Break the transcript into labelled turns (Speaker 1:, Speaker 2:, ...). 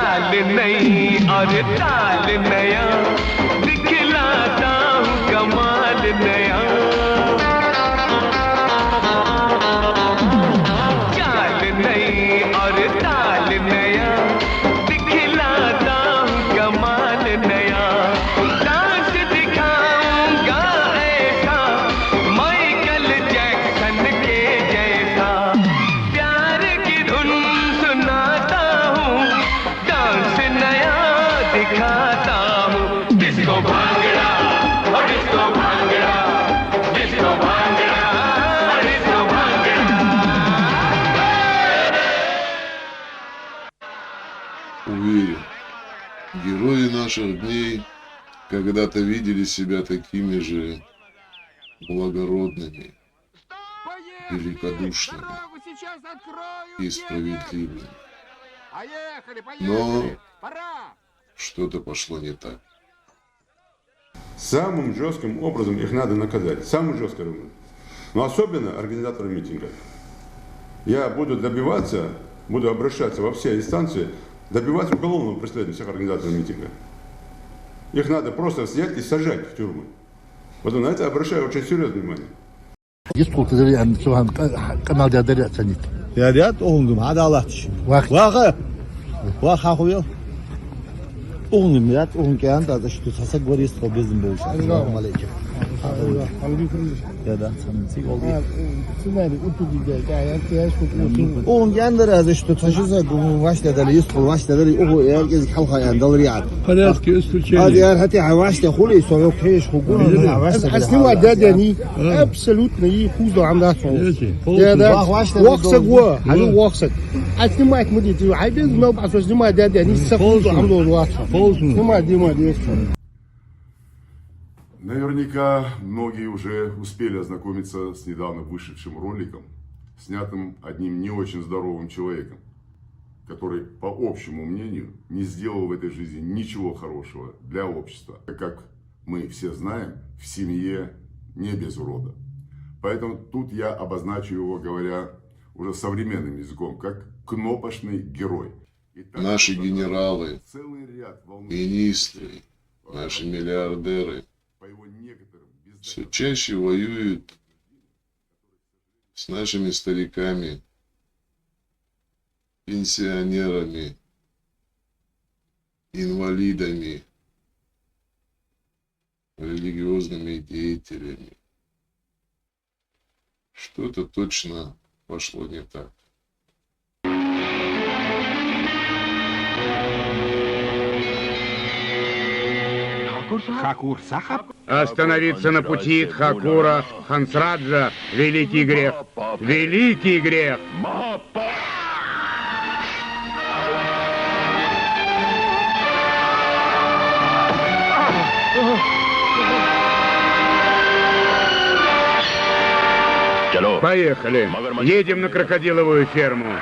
Speaker 1: चाल नई और ताल नया दिखलाता हूँ कमाल नया चाल नई और ताल नया दिखलाता हूँ कमाल नया डांस दिखाऊंगा ऐसा माइकल जैक्सन के जैसा प्यार की धुन सुनाता हूँ डांस नया दिखाता हूँ डिस्को भांगड़ा और डिस्को भांगड़ा डिस्को भांगड़ा डिस्को भांगड़ा
Speaker 2: Уверен, герои наших дней когда-то видели себя такими же благородными, великодушными и справедливыми. Но что-то пошло не так.
Speaker 3: Самым жестким образом их надо наказать. Самым жестким образом. Но особенно организаторы митинга. Я буду добиваться, буду обращаться во все инстанции, добиваться уголовного преследования всех организаторов митинга. Их надо просто взять и сажать в тюрьму. Вот на это обращаю очень серьезное внимание.
Speaker 4: يا ريت أهونهم هذا الله تشي واقع واقع خويا أهونهم يا أهون كان هذا شو تحسك وريس قبيزم بوش السلام عليكم يا ده سمسي قولي أهون كان هذا شو تحسك واش تدري يسقط واش تدري أهو يركز حلقة يعني دلري عاد هذا هاتي عواش تخولي سويك هيش خقول
Speaker 5: أصلي دادني absolutely خوزو عملاتهم يا ده وقصك هو هذا وقصك أصلي ما تمدي تيجي عايز ما بعرف ما دادني سخوزو عملوا الواتساب ما دي
Speaker 6: Наверняка многие уже успели ознакомиться с недавно вышедшим роликом, снятым одним не очень здоровым человеком, который, по общему мнению, не сделал в этой жизни ничего хорошего для общества. Как мы все знаем, в семье не без урода. Поэтому тут я обозначу его, говоря уже современным языком, как кнопочный герой.
Speaker 2: Наши генералы, министры, наши миллиардеры все чаще воюют с нашими стариками, пенсионерами, инвалидами, религиозными деятелями. Что-то точно пошло не так.
Speaker 7: Хакур Сахаб?
Speaker 8: Остановиться на пути Тхакура Хансраджа – великий грех. Великий грех! Поехали. Едем на крокодиловую ферму.